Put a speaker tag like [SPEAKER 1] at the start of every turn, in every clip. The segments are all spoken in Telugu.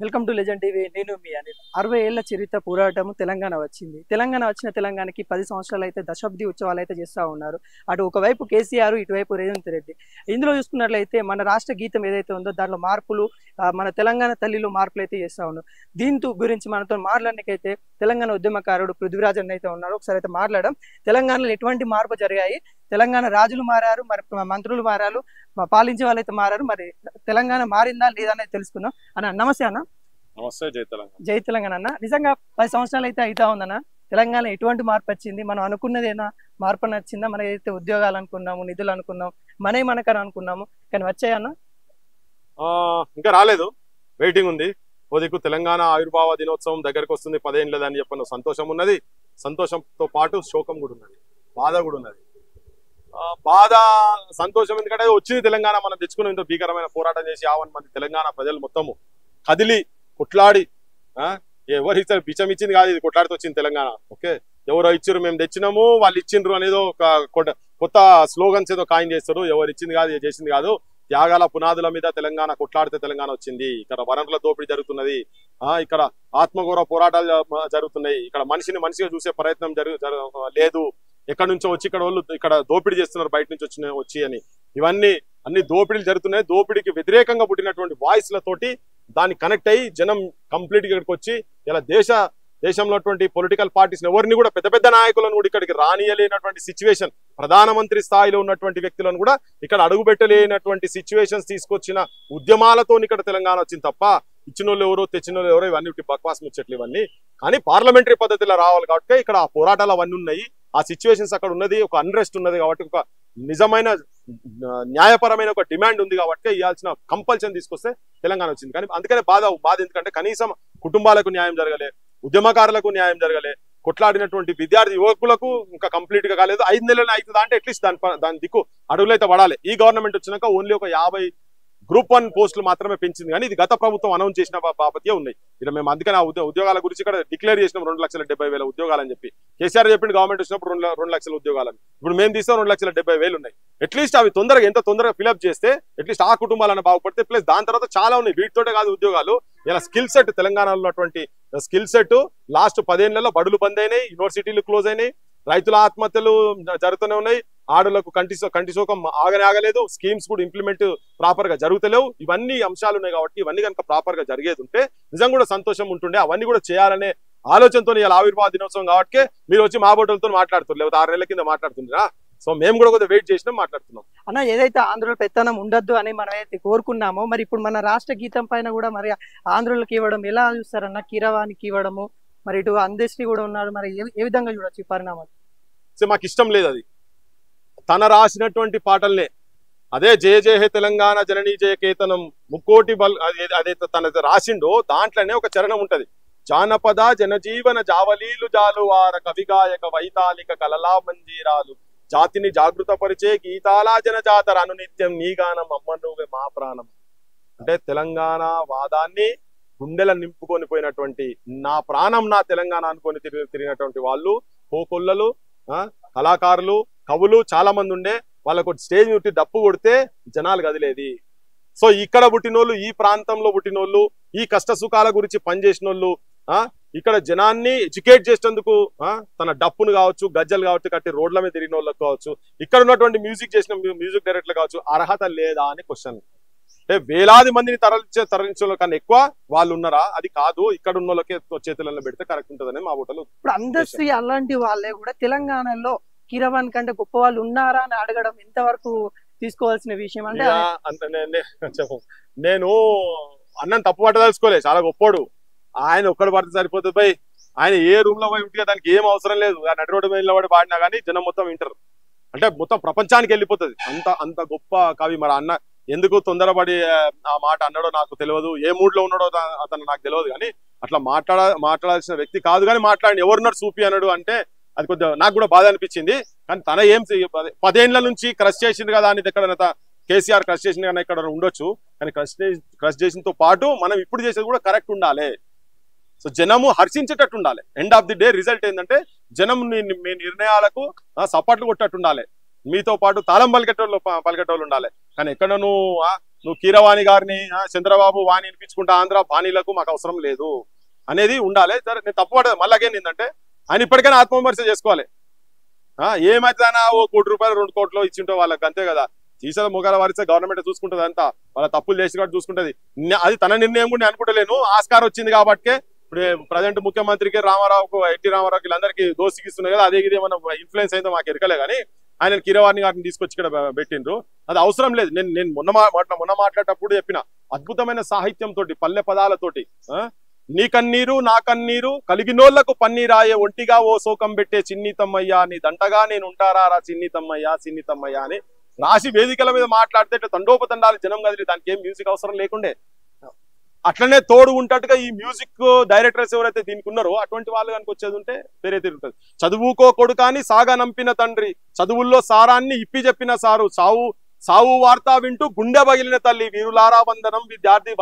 [SPEAKER 1] Welcome to legend TV. నేను మీ అనిల్. 60 ఏళ్ల చరిత్ర పోరాటం తెలంగాణ వచ్చింది. తెలంగాణకి 10 సంవత్సరాలు అయితే దశాబ్ది ఉత్సవాలు అయితే చేస్తూ ఉన్నారు. అటు ఒకవైపు కేసీఆర్, ఇటువైపు రేవంత్ రెడ్డి. ఇందులో చూసుకున్నట్లయితే మన రాష్ట్ర గీతం ఏదైతే ఉందో దాంట్లో మార్పులు, మన తెలంగాణ తల్లిలో మార్పులు అయితే చేస్తూ ఉన్నారు. దీంతో గురించి మనతో మాట్లాడడానికైతే తెలంగాణ ఉద్యమకారుడు పృథ్వీరాజ్ అన్న అయితే ఉన్నారు. ఒకసారి అయితే మాట్లాడడం. తెలంగాణలో ఎటువంటి మార్పు జరిగాయి, తెలంగాణ రాజులు మారారు, మరి మంత్రులు మారారు, పాలించే వాళ్ళైతే మారారు, మరి తెలంగాణ మారిందా లేదా అనేది తెలుసుకుందాం. అన్న నమస్తే అన్న.
[SPEAKER 2] నమస్తే. జై తెలంగాణ.
[SPEAKER 1] జై తెలంగాణ అన్న. నిజంగా 10 సంవత్సరాలు అయితే అవుతా ఉందన్న. తెలంగాణ ఎటువంటి మార్పు వచ్చింది? మనం అనుకున్నదేనా మార్పు నచ్చిందా? మనం ఏదైతే ఉద్యోగాలు అనుకున్నాము, నిధులు అనుకున్నాము, మనకని అనుకున్నాము, కానీ వచ్చాయన్న?
[SPEAKER 2] ఇంకా రాలేదు, వెయిటింగ్ ఉంది. ఓదికు తెలంగాణ ఆవిర్భావ దినోత్సవం దగ్గరకు వస్తుంది, 10 ఏళ్ళదని చెప్పిన సంతోషం ఉన్నది. సంతోషంతో పాటు శోకం కూడా ఉన్నది, బాధ కూడా ఉన్నది. బాధ సంతోషం ఎందుకంటే వచ్చింది తెలంగాణ, మనం తెచ్చుకున్న ఇంత భీకరమైన పోరాటం చేసి 50 మంది తెలంగాణ ప్రజలు మొత్తము కదిలి కొట్లాడి, ఎవరు ఇచ్చారు బిచ్చం ఇచ్చింది కాదు, ఇది కొట్లాడితే వచ్చింది తెలంగాణ. ఓకే, ఎవరో ఇచ్చారు మేము తెచ్చినాము వాళ్ళు ఇచ్చిండ్రు అనేదో ఒక కొత్త స్లోగన్స్ ఏదో కాయిన్ చేస్తారు. ఎవరు ఇచ్చింది కాదు, చేసింది కాదు. త్యాగాల పునాదుల మీద తెలంగాణ కొట్లాడితే తెలంగాణ వచ్చింది. ఇక్కడ వనరుల దోపిడీ జరుగుతున్నది, ఇక్కడ ఆత్మగౌరవ పోరాటాలు జరుగుతున్నాయి, ఇక్కడ మనిషిగా చూసే ప్రయత్నం లేదు. ఎక్కడి నుంచో వచ్చి ఇక్కడ వాళ్ళు ఇక్కడ దోపిడీ చేస్తున్నారు, బయట నుంచి వచ్చి అని. ఇవన్నీ అన్ని దోపిడీలు జరుగుతున్నాయి. దోపిడీకి వ్యతిరేకంగా పుట్టినటువంటి వాయిస్లతోటి దాన్ని కనెక్ట్ అయ్యి జనం కంప్లీట్ గా ఇక్కడికి వచ్చి ఇలా దేశంలో పొలిటికల్ పార్టీస్ ఎవరిని కూడా పెద్ద పెద్ద నాయకులను కూడా ఇక్కడికి రానియలేనటువంటి సిచ్యువేషన్, ప్రధానమంత్రి స్థాయిలో ఉన్నటువంటి వ్యక్తులను కూడా ఇక్కడ అడుగుపెట్టలేనటువంటి సిచ్యువేషన్స్ తీసుకొచ్చిన ఉద్యమాలతో ఇక్కడ తెలంగాణ వచ్చింది తప్ప ఇచ్చిన వాళ్ళు ఎవరో తెచ్చిన వాళ్ళు ఎవరో ఇవన్నీ బక్వాస్ ముచ్చట్లు ఇవన్నీ. కానీ పార్లమెంటరీ పద్ధతిలో రావాలి కాబట్టి ఇక్కడ ఆ పోరాటాలు అవన్నీ ఉన్నాయి, ఆ సిచ్యువేషన్స్ అక్కడ ఉన్నది, ఒక అన్రెస్ట్ ఉన్నది కాబట్టి, ఒక నిజమైన న్యాయపరమైన ఒక డిమాండ్ ఉంది కాబట్టి ఇవ్వాల్సిన కంపల్షన్ తీసుకొస్తే తెలంగాణ వచ్చింది. కానీ అందుకనే బాధ ఎందుకంటే కనీసం కుటుంబాలకు న్యాయం జరగలే, ఉద్యమకారులకు న్యాయం జరగలే, కొట్లాడినటువంటి విద్యార్థి యువకులకు ఇంకా కంప్లీట్ గా కాలేదు. 5 నెలలు అవుతుంది అంటే అట్లీస్ట్ దాని దిక్కు అడుగులైతే పడాలి. ఈ గవర్నమెంట్ వచ్చినాక ఓన్లీ ఒక 50 గ్రూప్ 1 పోస్టులు మాత్రమే పెంచింది. కానీ ఇది గత ప్రభుత్వం అనౌన్స్ చేసిన బాపత్య ఉన్నాయి. ఇలా మేము అందుకని ఆ ఉద్యోగాల గురించి ఇక్కడ డిక్లేర్ చేసినాం 2,70,000 ఉద్యోగాలని చెప్పి. కేసీఆర్ చెప్పింది గవర్నమెంట్ వచ్చినప్పుడు 2 లక్షల ఉద్యోగాలని. ఇప్పుడు మేము తీస్తాం 2,70,000 ఉన్నాయి. అట్లీస్ట్ అవి ఎంత తొందరగా ఫిల్అప్ చేస్తే అట్లీస్ట్ ఆ కుటుంబాలను బాగుపడితే, ప్లస్ దాని తర్వాత చాలా ఉన్నాయి. వీటితోటే కాదు ఉద్యోగాలు, ఇలా స్కిల్ సెట్ తెలంగాణలో ఉన్నటువంటి స్కిల్ సెట్ లాస్ట్ 10 ఏళ్లలో బడులు బంద్ అయినాయి, యూనివర్సిటీలు క్లోజ్ అయినాయి, రైతుల ఆత్మహత్యలు జరుగుతూనే ఉన్నాయి, ఆడులకు కంటి శోకం ఆగలేదు, స్కీమ్స్ కూడా ఇంప్లిమెంట్ ప్రాపర్ గా జరుగుతలేవు. ఇవన్నీ అంశాలు ఉన్నాయి కాబట్టి ఇవన్నీ కనుక ప్రాపర్ గా జరిగేది ఉంటే నిజం కూడా సంతోషం ఉంటుండే. అవన్నీ కూడా చేయాలనే ఆలోచనతో ఇలా ఆవిర్భావ దినోత్సవం కాబట్టి మీరు వచ్చి మా బోటలతో మాట్లాడుతున్నారు, లేకపోతే 6 నెలల కింద మాట్లాడుతున్నారా. సో మేము కూడా కొద్దిగా వెయిట్ చేసినాం, మాట్లాడుతున్నాం.
[SPEAKER 1] అన్న, ఏదైతే ఆంధ్రలో పెత్తనం ఉండద్దు అని మనం అయితే కోరుకున్నామో, మరి ఇప్పుడు మన రాష్ట్ర గీతం పైన కూడా మరి ఆంధ్రులకు ఇవ్వడం ఎలా చూస్తారన్న? కీరవానికి ఇవ్వడము, మరి ఇటు అందశ్రీ కూడా ఉన్నారు, మరి ఏ విధంగా చూడొచ్చు ఈ పరిణామాలు?
[SPEAKER 2] సో మాకు ఇష్టం లేదు అది. తన రాసినటువంటి పాటల్నే అదే జయ జయ హే తెలంగాణ జననీ జయ కేతనం ముక్కోటి అదైతే తన రాసిండో దాంట్లోనే ఒక చరణం ఉంటది. జానపద జనజీవన జావలీలు జాలువార కవిగాయక వైతాళిక కలలా మంజీరాలు జాతిని జాగృతపరిచే గీతాలా జనజాతర అనునిత్యం నీగానం అమ్మ నువ్వే మా ప్రాణం. అంటే తెలంగాణ వాదాన్ని గుండెల నింపుకొని పోయినటువంటి, నా ప్రాణం నా తెలంగాణ అనుకొని తిరిగినటువంటి వాళ్ళు, కోకొల్లలు, కళాకారులు, కవులు చాలా మంది ఉండే. వాళ్ళకు స్టేజ్ పెట్టి డప్పు కొడితే జనాలు కదిలేది. సో ఇక్కడ పుట్టినోళ్ళు, ఈ ప్రాంతంలో పుట్టినోళ్ళు, ఈ కష్ట సుఖాల గురించి పనిచేసిన వాళ్ళు, ఇక్కడ జనాన్ని ఎడ్యుకేట్ చేసేందుకు తన డప్పును కావచ్చు, గజ్జలు కావచ్చు కట్టి రోడ్ల మీద తిరిగిన వాళ్ళకు కావచ్చు, ఇక్కడ ఉన్నటువంటి మ్యూజిక్ చేసిన మ్యూజిక్ డైరెక్టర్లు కావచ్చు, అర్హత లేదా అని క్వశ్చన్. అంటే వేలాది మందిని తరలించే కన్నా ఎక్కువ వాళ్ళు ఉన్నారా? అది కాదు, ఇక్కడ ఉన్న వాళ్ళకే చేతులలో పెడితే కరెక్ట్ ఉంటుందని మా ఊటలు. ఇప్పుడు
[SPEAKER 1] అందశ్రీ అలాంటి వాళ్ళే కూడా తెలంగాణలో కీరవాన్ కంటే గొప్ప వాళ్ళు ఉన్నారా అని అడగడం ఎంతవరకు తీసుకోవాల్సిన విషయం? అంటే
[SPEAKER 2] నేను అన్నని తప్పు పట్టదలుచుకోలేదు, చాలా గొప్పోడు ఆయన. ఒక్కడు పడితే సరిపోతుంది పోయి, ఆయన ఏ రూమ్ లో పోయి ఉంటే దానికి ఏం అవసరం లేదు. ఆ నడి రోడ్డు మీద పడి పాడినా కానీ జనం మొత్తం వింటారు. అంటే మొత్తం ప్రపంచానికి వెళ్ళిపోతుంది, అంత గొప్ప కవి. మరి అన్న ఎందుకు తొందరపడి ఆ మాట అన్నాడో నాకు తెలియదు, ఏ మూడ్ లో ఉన్నాడో అతను నాకు తెలియదు. కానీ అట్లా మాట్లాడాల్సిన వ్యక్తి కాదు. కానీ మాట్లాడి ఎవరున్నారు సూపి అన్నాడు అంటే అది కొద్దిగా నాకు కూడా బాధ అనిపించింది. కానీ తన ఏం 10 ఏళ్ల నుంచి క్రష్ చేసింది కదా అని ఎక్కడైనా కేసీఆర్ క్రష్ చేసింది కానీ ఎక్కడ ఉండొచ్చు. కానీ క్రష్ చేసినతో పాటు మనం ఇప్పుడు చేసేది కూడా కరెక్ట్ ఉండాలి. సో జనము హర్షించేటట్టు ఉండాలి. End of the day result ఏంటంటే జనం మీ నిర్ణయాలకు సపోర్ట్లు కొట్టట్టు ఉండాలి. మీతో పాటు తాళం పలికేటోళ్ళు ఉండాలి. కానీ ఎక్కడ నువ్వు నువ్వు కీరవాణి గారిని చంద్రబాబు వాణి వినిపించుకుంటా ఆంధ్ర బాణీలకు మాకు అవసరం లేదు అనేది ఉండాలి. సరే నేను తప్పు పడదు. మళ్ళీ అగేం ఏంటంటే ఆయన ఇప్పటికైనా ఆత్మవిమర్శ చేసుకోవాలి. ఏమైతుందన్నా ఓ ₹1 కోటి 2 కోట్లు ఇచ్చింటో వాళ్ళకి అంతే కదా. తీసేది ముఖాల వారిస్తే గవర్నమెంట్ చూసుకుంటది, అంతా వాళ్ళ తప్పులు చేసి కాబట్టి చూసుకుంటది. అది తన నిర్ణయం కూడా నేను అనుకుంటలేను. ఆస్కార్ వచ్చింది కాబట్టి ఇప్పుడు ప్రజెంట్ ముఖ్యమంత్రికి రామారావుకు ఎన్టీ రామారావుకి వీళ్ళందరికీ దోసిగిస్తున్నాయి కదా, అదే ఇది ఏమన్నా ఇన్ఫ్లుయెన్స్ అయిందో మాకు ఎరకలే కానీ ఆయన కీరవాణి గారిని తీసుకొచ్చి ఇక్కడ పెట్టిండ్రు. అది అవసరం లేదు. నేను మొన్న మాట్లాడేటప్పుడు చెప్పిన అద్భుతమైన సాహిత్యంతో పల్లె పదాలతోటి నీ కన్నీరు నా కన్నీరు కలిగినోళ్లకు పన్నీరాయే ఒంటిగా ఓ శోకం పెట్టే చిన్ని తమ్మయ్యా నీ దంటగా నేను ఉంటారా చిన్ని తమ్మయ్యా అని రాసి వేదికల మీద మాట్లాడితే తండోపతండాలు జనం కదిలి దానికి ఏం మ్యూజిక్ అవసరం లేకుండే. అట్లనే తోడు ఉంటట్టుగా ఈ మ్యూజిక్ డైరెక్టర్స్ ఎవరైతే దీనికి ఉన్నారో అటువంటి వాళ్ళు కనుక వచ్చేది ఉంటే వేరే తిరుగుతుంది. చదువుకో కొడుకాని సాగా నంపిన తండ్రి చదువుల్లో సారాన్ని ఇప్పి చెప్పిన సారు సావు వార్త వింటూ గుండె పగిలిన తల్లి వీరులారా వందనం విద్యార్థి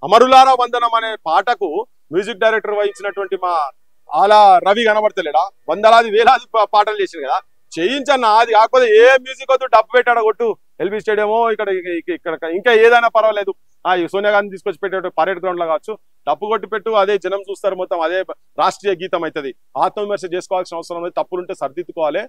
[SPEAKER 2] అమరులారా వందనం అనే పాటకు మ్యూజిక్ డైరెక్టర్ వహించినటువంటి మా ఆలా రవి కనబడతలేడా? వందలాది వేలాది పాటలు చేసింది కదా. చేయించన్న అది కాకపోతే ఏ మ్యూజిక్ వద్దు డబ్బు పెట్టాడు కొట్టు ఎల్బీ స్టేడియమో ఇక్కడ ఇంకా ఏదైనా పర్వాలేదు. సోనియా గాంధీ తీసుకొచ్చి పెట్టే పరేడ్ గ్రౌండ్ లో కావచ్చు, డబ్బు కొట్టి పెట్టు, అదే జనం చూస్తారు, మొత్తం అదే రాష్ట్రీయ గీతం అవుతుంది. ఆత్మవిమర్శ చేసుకోవాల్సిన అవసరం లేదు. తప్పులుంటే సర్దిద్దుకోవాలి.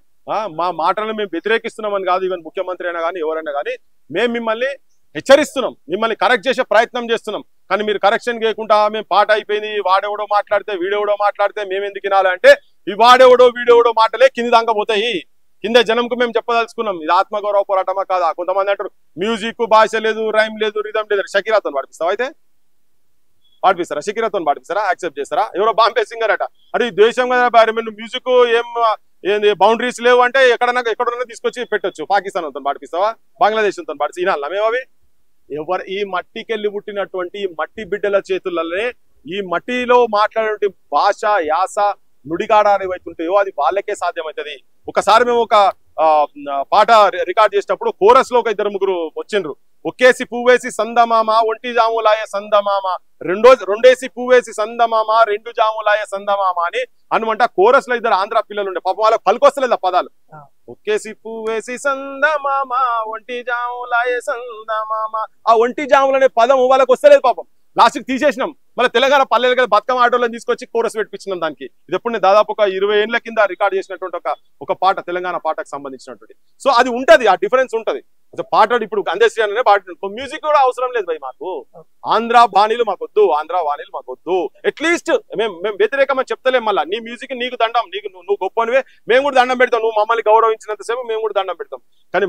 [SPEAKER 2] మా మాటలను మేము వ్యతిరేకిస్తున్నామని కాదు, ఈవెన్ ముఖ్యమంత్రి అయినా కానీ ఎవరైనా కానీ మేము మిమ్మల్ని హెచ్చరిస్తున్నాం, మిమ్మల్ని కరెక్ట్ చేసే ప్రయత్నం చేస్తున్నాం. కానీ మీరు కరెక్షన్ చేయకుండా మేము పాట అయిపోయింది వాడెవడో మాట్లాడితే వీడెవడో మాట్లాడితే మేము ఎందుకు వినాలంటే ఈ వాడెవడో వీడెవడో మాటలే కింది దాకా పోతాయి. కింద జనంకు మేము చెప్పదలుచుకున్నాం ఇది ఆత్మగౌరవ పోరాటమా కాదా. కొంతమంది అంటారు మ్యూజిక్ భాష లేదు, రైమ్ లేదు, రిథం లేదు. షకీరాతో పాడిపిస్తావా? అయితే పాడిపిస్తారా? షకీరాతో పాడిపిస్తారా? యాక్సెప్ట్ చేస్తారా? ఎవరో బాంబే సింగర్ అట, అరే దేశం కదా మ్యూజిక్ ఏంది బౌండరీస్ లేవు అంటే ఎక్కడన్నా తీసుకొచ్చి పెట్టొచ్చు. పాకిస్తాన్ తో పాడిపిస్తావా? బంగ్లాదేశ్తో పాడిస్తే వినాలా మేమవి? ఎవరు ఈ మట్టికెళ్ళి పుట్టినటువంటి మట్టి బిడ్డల చేతులనే ఈ మట్టిలో మాట్లాడే భాష యాస నుడిగాడాలు ఏవైతుంటాయో అది వాళ్ళకే సాధ్యమవుతుంది. ఒకసారి మేము ఒక పాట రికార్డ్ చేసినప్పుడు కోరస్ లో ఒక 2-3 వచ్చిండ్రు. ఒకేసి పువ్వేసి సందమామ ఒంటి జాములాయ సందమామ రెండేసి పువ్వేసి సందమామ 2 జాములాయ సందమామ అని అనమంట. కోరస్ లో 2 ఆంధ్ర పిల్లలు ఉండే పాపం వాళ్ళకి పలుకొస్తలేదు ఆ పదాలు. ఒకేసి పువ్వేసి సందమామ ఒంటి జాములాయ సందమామ ఆ ఒంటి జాములు అనే పదం వాళ్ళకి వస్తలేదు పాపం. లాస్ట్కి తీసేసినాం. మళ్ళీ తెలంగాణ పల్లెలు కదా బతుకమ్మ ఆటోలను తీసుకొచ్చి కోరస్ పెట్టించినాం దానికి. ఇది ఎప్పుడు నేను దాదాపు ఒక 20 ఏళ్ల కింద రికార్డ్ చేసినటువంటి ఒక పాట తెలంగాణ పాటకు సంబంధించినటువంటి. సో అది ఉంటది, ఆ డిఫరెన్స్ ఉంటది. పాట ఇప్పుడు అందేశ్రీ అనే పాట మ్యూజిక్ కూడా అవసరం లేదు భయ్ మాకు. ఆంధ్ర బాణీలు మాకొద్దు, ఆంధ్ర బాణీలు మాకొద్దు. అట్లీస్ట్ మేము వ్యతిరేకమని చెప్తలేం. మళ్ళీ నీ మ్యూజిక్ నీకు దండం, నువ్వు గొప్పనివే, మేము కూడా దండం పెడతాం. నువ్వు మమ్మల్ని గౌరవించినంతసేపు మేము కూడా దండం పెడతాం. కానీ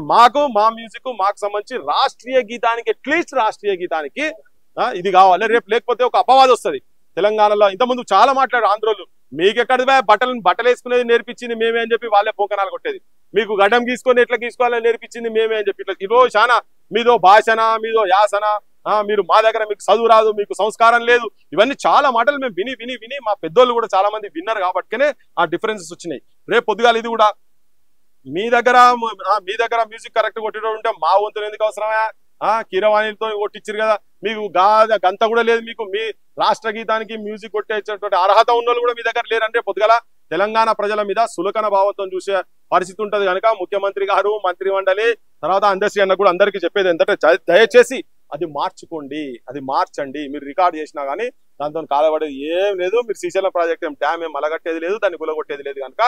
[SPEAKER 2] మా మ్యూజిక్ మాకు సంబంధించి రాష్ట్రీయ గీతానికి అట్లీస్ట్ రాష్ట్రీయ గీతానికి ఇది కావాలి. రేపు లేకపోతే ఒక అపవాదం వస్తుంది. తెలంగాణలో ఇంతకుముందు చాలా మాట్లాడారు ఆంధ్రోళ్ళు, మీకెక్కడ బట్టలు వేసుకునేది నేర్పించింది మేమే అని చెప్పి వాళ్ళే పోకనాలు కొట్టేది. మీకు గడ్డం గీసుకొని ఎట్లా గీసుకోవాలని నేర్పించింది మేమే అని చెప్పి ఇట్లా ఇదో చాలా మీదో భాషనా మీదో యాసనా మీరు మా దగ్గర మీకు చదువు రాదు, మీకు సంస్కారం లేదు, ఇవన్నీ చాలా మాటలు మేము విని మా పెద్దోళ్ళు కూడా చాలా మంది విన్నారు కాబట్టినే ఆ డిఫరెన్సెస్ వచ్చినాయి. రేపు పొద్దుగాల ఇది కూడా మీ దగ్గర మ్యూజిక్ కరెక్ట్ కొట్టడం ఉంటే మా వంతులు ఎందుకు అవసరమా? కీరవాణితో కొట్టించారు కదా, మీకు గంత కూడా లేదు. మీకు మీ రాష్ట్ర గీతానికి మ్యూజిక్ కొట్టేటువంటి అర్హత ఉన్న వాళ్ళు కూడా మీ దగ్గర లేరంటే పొద్దుగల తెలంగాణ ప్రజల మీద సులకన భావంతో చూసే పరిస్థితి ఉంటది. కనుక ముఖ్యమంత్రి గారు, మంత్రి మండలి, తర్వాత అందశ్రీ అన్న కూడా అందరికీ చెప్పేది ఏంటంటే దయచేసి అది మార్చుకోండి, అది మార్చండి. మీరు రికార్డ్ చేసినా కానీ దాంతో కాలబడేది ఏం లేదు. మీరు శ్రీశైలం ప్రాజెక్ట్ డ్యామ్ ఏం మలగట్టేది లేదు, దాన్ని గులగొట్టేది లేదు. కనుక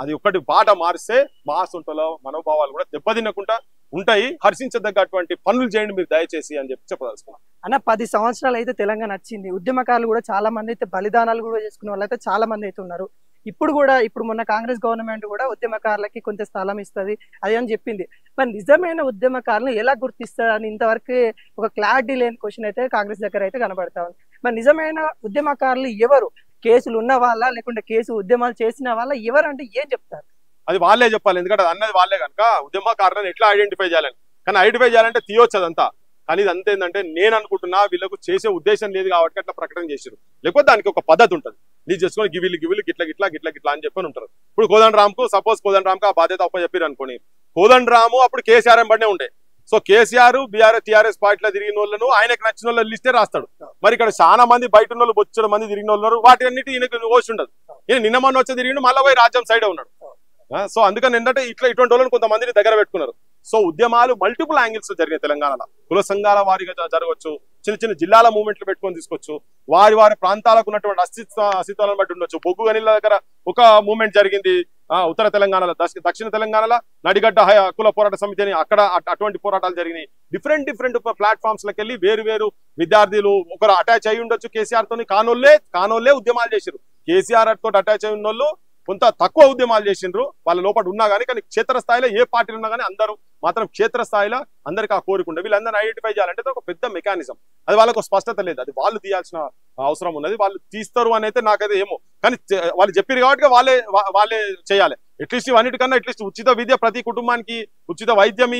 [SPEAKER 2] అది ఒక్కటి పాట మారిస్తే మా సొంతలో మనోభావాలు కూడా దెబ్బతినకుండా ఉంటాయి. హర్షించదగ్గటువంటి పనులు చేయండి మీరు దయచేసి అని చెప్పదలుచుకున్నాను.
[SPEAKER 1] అన్న 10 సంవత్సరాలు అయితే తెలంగాణ వచ్చింది. ఉద్యమకారులు కూడా చాలా మంది అయితే బలిదానాలు కూడా చేసుకునే వాళ్ళు అయితే చాలా మంది అయితే ఉన్నారు. ఇప్పుడు మొన్న కాంగ్రెస్ గవర్నమెంట్ కూడా ఉద్యమకారులకి కొంత స్థలం ఇస్తుంది అది అని చెప్పింది. మరి నిజమైన ఉద్యమకారులను ఎలా గుర్తిస్తారు అని ఇంతవరకు ఒక క్లారిటీ లేని క్వశ్చన్ అయితే కాంగ్రెస్ దగ్గర అయితే కనబడతా ఉంది. మరి నిజమైన ఉద్యమకారులు ఎవరు? కేసులు ఉన్న వాళ్ళ, లేకుంటే ఉద్యమాలు చేసిన వాళ్ళ, ఎవరు అంటే ఏం చెప్తారు?
[SPEAKER 2] అది వాళ్ళే చెప్పాలి. ఎందుకంటే అది అన్నది వాళ్ళే కనుక ఉద్యమకారులను ఎట్లా ఐడెంటిఫై చేయాలని. కానీ ఐడెంటిఫై చేయాలంటే తీయొచ్చు అదంతా. కానీ ఇది అంతేందంటే నేను అనుకుంటున్నా వీళ్ళకు చేసే ఉద్దేశం లేదు కాబట్టి అట్లా ప్రకటన చేశారు. లేకపోతే దానికి ఒక పద్ధతి ఉంటుంది. నీ చేసుకొని గివిలు గిట్లా అని చెప్పని ఉంటారు. ఇప్పుడు కోదండరామ్కు సపోజ్ కోదండరామ్కు ఆ బాధ్యత అప్ప చెప్పారు అనుకోని, కోదండరాము అప్పుడు కేసీఆర్ ఎంబడే ఉండే. సో కేసీఆర్ టీఆర్ఎస్ పార్టీలో తిరిగిన వాళ్ళను ఆయనకు నచ్చిన వాళ్ళ లిస్టే రాస్తాడు. మరి ఇక్కడ చాలా మంది బయట ఉన్న వాళ్ళు బొచ్చడం మంది తిరిగిన వాళ్ళు వాటి అన్నిటి ఈయనకు ఓసి ఉండదు. ఈయన నిన్న మొన్న వచ్చి తిరిగి మళ్ళీ పోయి రాజ్యం సైడే ఉన్నాడు. సో అందుకని ఏంటంటే ఇటువంటి వాళ్ళని కొంతమందిని దగ్గర పెట్టుకున్నారు. సో ఉద్యమాలు మల్టిపుల్ యాంగిల్స్ జరిగాయి తెలంగాణలో. కుల సంఘాల వారిగా జరగవచ్చు, చిన్న చిన్న జిల్లాల మూవ్మెంట్లు పెట్టుకొని తీసుకోవచ్చు, వారి వారి ప్రాంతాలకు ఉన్నటువంటి అస్తిత్వాలను బట్టి ఉండొచ్చు. బొగ్గు గనిల దగ్గర ఒక మూవ్మెంట్ జరిగింది ఉత్తర తెలంగాణలో, దక్షిణ తెలంగాణలో నడిగడ్డ కుల పోరాట సమితి అని అక్కడ అటువంటి పోరాటాలు జరిగినాయి. డిఫరెంట్ ప్లాట్ఫామ్స్ లకి వెళ్ళి వేరు వేరు విద్యార్థులు ఒకరు అటాచ్ అయి ఉండొచ్చు కేసీఆర్ తోని, కానోళ్లే ఉద్యమాలు చేసిరు. కేసీఆర్ తోటి అటాచ్ అయి ఉన్న వాళ్ళు కొంత తక్కువ ఉద్యమాలు చేసిండ్రు, వాళ్ళ లోపల ఉన్నా కానీ క్షేత్రస్థాయిలో ఏ పార్టీలు ఉన్నా కానీ అందరూ మాత్రం క్షేత్రస్థాయిలో అందరికి ఆ కోరిక వీళ్ళందరినీ ఐడెంటిఫై చేయాలంటే ఒక పెద్ద మెకానిజం. అది వాళ్ళకు స్పష్టత లేదు, అది వాళ్ళు తీయాల్సిన అవసరం ఉన్నది. వాళ్ళు తీస్తారు అని అయితే నాకైతే ఏమో, కానీ వాళ్ళు చెప్పారు కాబట్టి వాళ్ళే చేయాలి. అట్లీస్ట్ ఇవన్నిటికన్నా అట్లీస్ట్ ఉచిత విద్య ప్రతి కుటుంబానికి, ఉచిత వైద్యం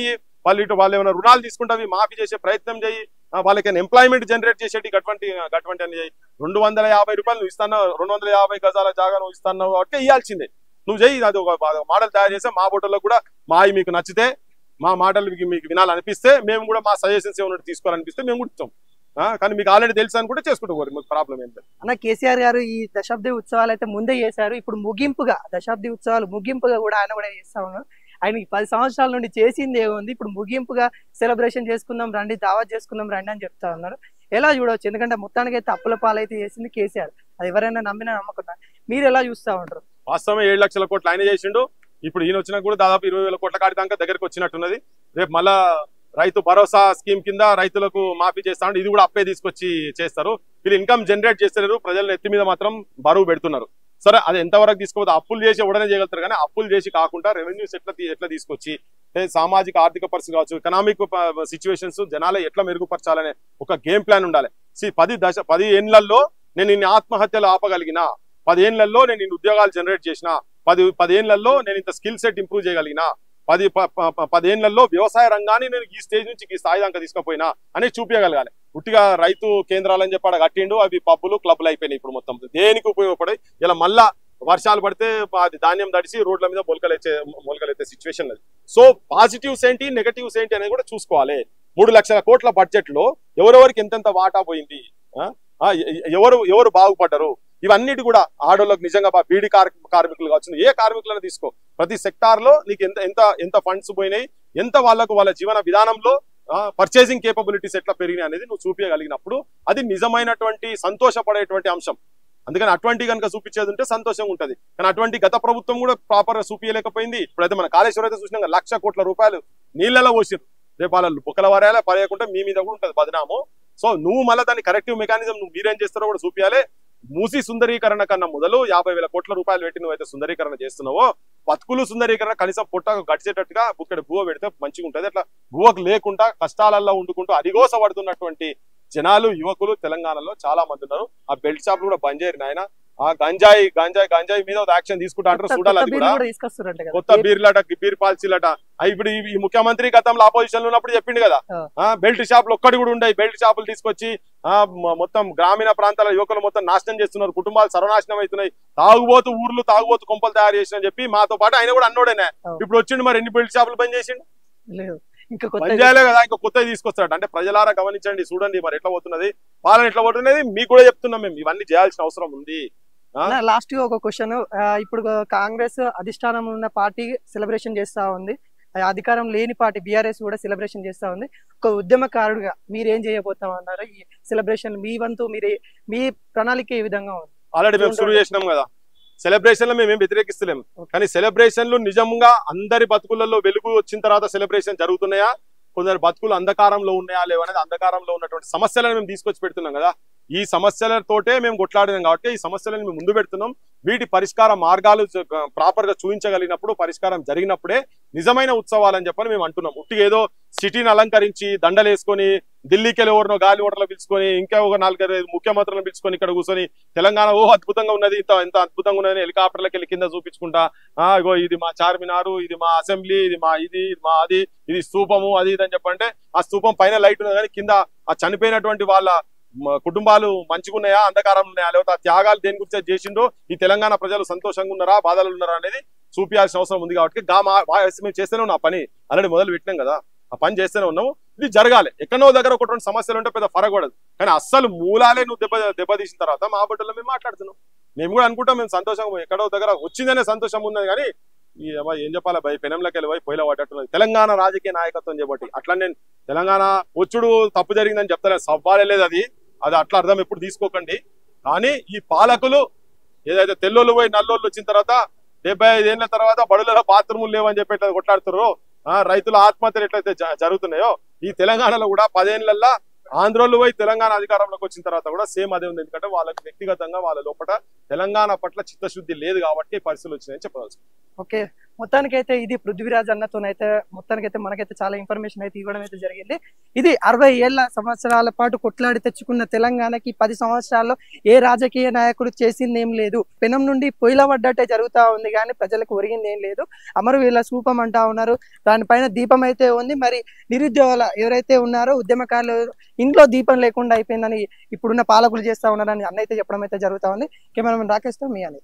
[SPEAKER 2] వాళ్ళు ఏమైనా రుణాలు తీసుకుంటే మాఫీ చేసే ప్రయత్నం చేయి, వాళ్ళకి ఎంప్లాయ్మెంట్ జనరేట్ చేసేటి అటువంటి అని 250 రూపాయలు నువ్వు ఇస్తున్నావు, 250 గజాల జాగా నువ్వు ఇస్తున్నావు కాబట్టి ఇవ్వాల్సిందే నువ్వు చెయ్యి. అది ఒక మోడల్ తయారు చేస్తే మా బోటల్లో కూడా మీకు నచ్చితే, మా మాటలు మీకు వినాలనిపిస్తే, మేము కూడా మా సజెషన్స్ ఏమన్నా తీసుకోవాలనిపిస్తే మేము కూడా ఇస్తాం. కానీ మీకు ఆల్రెడీ తెలుసు అనుకుంటే చేసుకుంటూ మీకు ప్రాబ్లం ఏంటి
[SPEAKER 1] అన్న. కేసీఆర్ గారు ఈ దశాబ్ది ఉత్సవాలు అయితే ముందే చేశారు, ఇప్పుడు ముగింపుగా దశాబ్ది ఉత్సవాలు ముగింపుగా కూడా ఆయన కూడా చేస్తా ఉన్నారు. ఆయన 10 సంవత్సరాల నుండి చేసింది ఏముంది, ఇప్పుడు ముగింపుగా సెలబ్రేషన్ చేసుకుందాం రండి, దావత్ చేసుకుందాం రండి అని చెప్తా ఉన్నారు. ఎలా చూడవచ్చు? ఎందుకంటే మొత్తానికి అయితే అప్పుల పాలైతే చేసింది కేసీఆర్, అది ఎవరైనా నమ్మినా నమ్మకున్నా. మీరు ఎలా చూస్తా ఉంటారు?
[SPEAKER 2] వాస్తవమే 7 లక్షల కోట్లు ఆయన చేసిండు. ఇప్పుడు ఈయన వచ్చినా కూడా దాదాపు 20,000 కోట్ల కాడి దాకా దగ్గరకు వచ్చినట్టున్నది. రేపు మళ్ళా రైతు భరోసా స్కీమ్ కింద రైతులకు మాఫీ చేస్తాడు, ఇది కూడా అప్పే తీసుకొచ్చి చేస్తారు. వీళ్ళు ఇన్కమ్ జనరేట్ చేస్తారు, ప్రజల ఎత్తి మీద మాత్రం బరువు పెడుతున్నారు. సరే అది ఎంతవరకు తీసుకోవద్దు, అప్పులు చేసి ఎవడనే చేయగలుగుతారు, కానీ అప్పులు చేసి కాకుండా రెవెన్యూస్ ఎట్లా తీసుకొచ్చి సామాజిక ఆర్థిక పరిస్థితి కావచ్చు, ఎకనామిక్ సిచ్యువేషన్స్ జనాలు ఎట్లా మెరుగుపరచాలనే ఒక గేమ్ ప్లాన్ ఉండాలి. 10 ఏళ్లలో నేను ఇన్ని ఆత్మహత్యలు ఆపగలిగిన, 10 ఏళ్లలో నేను ఇన్ని ఉద్యోగాలు జనరేట్ చేసిన, 10 ఏళ్లలో నేను ఇంత స్కిల్ సెట్ ఇంప్రూవ్ చేయగలిగిన, 10 ఏళ్లలో వ్యవసాయ రంగాన్ని నేను ఈ స్టేజ్ నుంచి ఈ స్థాయి దాకా తీసుకుపోయినా అనేది చూపించగలగాలి. ఉట్టిగా రైతు కేంద్రాలని చెప్పాడు కట్టిండు, అవి పబ్బులు క్లబ్లు అయిపోయినాయి. ఇప్పుడు మొత్తం దేనికి ఉపయోగపడాయి? ఇలా మళ్ళా వర్షాలు పడితే అది ధాన్యం తడిసి రోడ్ల మీద మొలకలైతే సిచ్యువేషన్ అది. సో పాజిటివ్స్ ఏంటి, నెగటివ్స్ ఏంటి అనేది కూడా చూసుకోవాలి. 3 లక్షల కోట్ల బడ్జెట్ లో ఎవరెవరికి ఎంతెంత వాటా పోయింది, ఎవరు బాగుపడ్డారు, ఇవన్నిటి కూడా ఆడోళ్ళకి నిజంగా బీడీ కార్మికులు కావచ్చు, ఏ కార్మికులను తీసుకో, ప్రతి సెక్టార్ లో నీకు ఎంత ఫండ్స్ పోయినాయి, ఎంత వాళ్ళ జీవన విధానంలో పర్చేసింగ్ కేపబిలిటీస్ ఎట్లా పెరిగినాయి అనేది నువ్వు చూపించగలిగినప్పుడు అది నిజమైనటువంటి సంతోషపడేటువంటి అంశం. అందుకని అటువంటి కనుక చూపించేది ఉంటే సంతోషంగా ఉంటుంది. కానీ అటువంటి గత ప్రభుత్వం కూడా ప్రాపర్ గా చూపించలేకపోయింది. ఇప్పుడైతే మన కాళేశ్వరం అయితే చూసినా 1,00,000 కోట్ల రూపాయలు నీళ్ళలో పోసిరు, రేపు వాళ్ళ బుక్కల వారాల పడేయకుండా మీ మీద కూడా ఉంటుంది బదనాము. సో నువ్వు మళ్ళీ దాన్ని కరెక్టివ్ మెకానిజం నువ్వు మీరేం చేస్తారో కూడా చూపించాలి. మూసి సుందరీకరణ కన్నా మొదలు 50,000 కోట్ల రూపాయలు పెట్టి నువ్వైతే సుందరీకరణ చేస్తున్నావో, బతుకులు సుందరీకరణ కనీసం పుట్ట గడిచేటట్టుగా బుక్కడి బువ్వ పెడితే మంచిగా ఉంటుంది. అట్లా బువ్వకు లేకుండా కష్టాలలో ఉండుకుంటూ అడిగోసపడుతున్నటువంటి జనాలు, యువకులు తెలంగాణలో చాలా మంది ఉన్నారు. ఆ బెల్ట్ షాపులు కూడా బంద్ చేయరు నాయన. ఆ గంజాయి మీద యాక్షన్ తీసుకుంటా అంటారు, చూడాలి. అది కూడా కొత్త బీర్ పాలసీలట. ఇప్పుడు ఈ ముఖ్యమంత్రి గతంలో ఆపోజిషన్ లో ఉన్నప్పుడు చెప్పిండు కదా, బెల్ట్ షాపులు ఒక్కటి కూడా ఉండే, బెల్ట్ షాపులు తీసుకొచ్చి మొత్తం గ్రామీణ ప్రాంతాల యువకులు మొత్తం నాశనం చేస్తున్నారు, కుటుంబాలు సర్వనాశనం అవుతున్నాయి, తాగుబోతు కొంపలు తయారు చేసిన చెప్పి మాతో పాటు ఆయన కూడా అన్నోడేనే. ఇప్పుడు వచ్చిండు, మరి ఎన్ని బెల్ట్ షాపులు బంద్ చేసిండు? బంద్ చేయలే కదా, ఇంకా కొత్తవి తీసుకొస్తాడు. అంటే ప్రజలారా గమనించండి, చూడండి మరి ఎట్లా పోతున్నది పాలన, ఎట్లా పోతున్నది మీకు కూడా చెప్తున్నాం మేము. ఇవన్నీ చేయాల్సిన అవసరం ఉంది.
[SPEAKER 1] లాస్ట్ గా ఒక క్వశ్చన్, ఇప్పుడు కాంగ్రెస్ అధిష్టానం ఉన్న పార్టీ సెలబ్రేషన్ చేస్తా ఉంది, అధికారం లేని పార్టీ బీఆర్ఎస్ కూడా సెలబ్రేషన్ చేస్తా ఉంది. ఒక ఉద్యమకారుడుగా మీరు ఏం చేయబోతామన్నారు ఈ సెలబ్రేషన్? మీ వంతు మీ ప్రణాళిక ఏ విధంగా ఉంది?
[SPEAKER 2] ఆల్రెడీ మేము శురు చేసినాం కదా సెలబ్రేషన్ లో, మేమేం వ్యతిరేకిస్తలేం. కానీ సెలబ్రేషన్లు నిజంగా అందరి బతుకులలో వెలుగు వచ్చిన తర్వాత సెలబ్రేషన్ జరుగుతున్నాయా, కొందరు బతుకులు అంధకారంలో ఉన్నాయా లేవనేది, అంధకారంలో ఉన్నటువంటి సమస్యలను మేము తీసుకొచ్చి పెడుతున్నాం కదా. ఈ సమస్యలతోటే మేము కొట్లాడినాం కాబట్టి ఈ సమస్యలను మేము ముందు పెడుతున్నాం. వీటి పరిష్కార మార్గాలు ప్రాపర్ గా చూపించగలిగినప్పుడు, పరిష్కారం జరిగినప్పుడే నిజమైన ఉత్సవాలు అని చెప్పని మేము అంటున్నాం. ఉట్టిగా ఏదో సిటీని అలంకరించి దండలు వేసుకొని ఢిల్లీకి వెళ్ళి ఎవరినో గాలి ఓటర్లు పిలుచుకొని ఇంకా ఒక 4-5 ముఖ్యమంత్రులను పిలుచుకొని ఇక్కడ కూర్చొని తెలంగాణ అద్భుతంగా ఉన్నది, ఎంత అద్భుతంగా ఉన్నది హెలికాప్టర్లకు వెళ్ళి కింద చూపించుకుంటా, ఇగో ఇది మా చార్మినారు, ఇది మా అసెంబ్లీ, ఇది మా ఇది స్తూపము, అది ఇది అని చెప్పంటే ఆ స్తూపం పైన లైట్ ఉన్నది కానీ కింద ఆ చనిపోయినటువంటి వాళ్ళ కుటుంబాలు మంచిగా ఉన్నాయా, అంధకారం ఉన్నాయా, లేకపోతే ఆ త్యాగాలు దేని గురించి చేసిండో, ఈ తెలంగాణ ప్రజలు సంతోషంగా ఉన్నారా, బాధలు ఉన్నారా అనేది చూపించాల్సిన అవసరం ఉంది. కాబట్టి మేము చేస్తూనే ఉన్నాం, ఆ పని ఆల్రెడీ మొదలు పెట్టినాం కదా, ఆ పని చేస్తూనే ఉన్నాము. ఇది జరగాలి. ఎక్కడో దగ్గర ఒక 2 సమస్యలు ఉంటే పెద్ద ఫరకూడదు, కానీ అస్సలు మూలాలే నువ్వు దెబ్బతీసిన తర్వాత మా బిడ్డలో మేము మాట్లాడుతున్నాం. మేము కూడా అనుకుంటాం మేము సంతోషంగా ఎక్కడో దగ్గర వచ్చిందనే సంతోషం ఉన్నది, కానీ ఏం చెప్పాలి భయ పెనంలోకి వెళ్ళి పోయి పొయ్యిలో పడ్డట్టున్నది తెలంగాణ రాజకీయ నాయకత్వం చేపట్టి. అట్లా నేను తెలంగాణ వచ్చుడు తప్పు జరిగిందని చెప్తాను, సవ్వాలే లేదు అది అట్లా అర్థం ఎప్పుడు తీసుకోకండి. కానీ ఈ పాలకులు ఏదైతే తెల్లోళ్ళు పోయి నల్లోళ్ళు వచ్చిన తర్వాత 75 ఏళ్ల తర్వాత బడులలో బాత్రూములు లేవని చెప్పి కొట్లాడుతారో, రైతుల ఆత్మహత్యలు ఎట్లయితే జరుగుతున్నాయో ఈ తెలంగాణలో కూడా 10 ఏళ్లలో ఆంధ్రోళ్ళు పోయి తెలంగాణ అధికారంలోకి వచ్చిన తర్వాత కూడా సేమ్ అదే ఉంది. ఎందుకంటే వాళ్ళకి వ్యక్తిగతంగా వాళ్ళ లోపల తెలంగాణ పట్ల చిత్తశుద్ధి లేదు కాబట్టి పరిస్థితులు వచ్చినాయని చెప్పవచ్చు.
[SPEAKER 1] ఓకే, మొత్తానికైతే ఇది పృథ్వీరాజ్ అన్నతోనైతే మొత్తానికైతే మనకైతే చాలా ఇన్ఫర్మేషన్ అయితే ఇవ్వడం అయితే జరిగింది. ఇది 60 సంవత్సరాల పాటు కొట్లాడి తెచ్చుకున్న తెలంగాణకి 10 సంవత్సరాల్లో ఏ రాజకీయ నాయకుడు చేసింది ఏం లేదు, పెనం నుండి పొయ్యిల పడ్డట్టే జరుగుతూ ఉంది కానీ ప్రజలకు ఒరిగింది ఏం లేదు. అమరవీరుల స్థూపం అంటా ఉన్నారు, దానిపైన దీపం అయితే ఉంది. మరి నిరుద్యోగుల ఎవరైతే ఉన్నారో ఉద్యమకారులు ఇంట్లో దీపం లేకుండా అయిపోయిందని ఇప్పుడున్న పాలకులు చేస్తా ఉన్నారని అన్నైతే చెప్పడం అయితే జరుగుతూ ఉంది. కెమెరామెన్ రాకేష్తో మీ అని.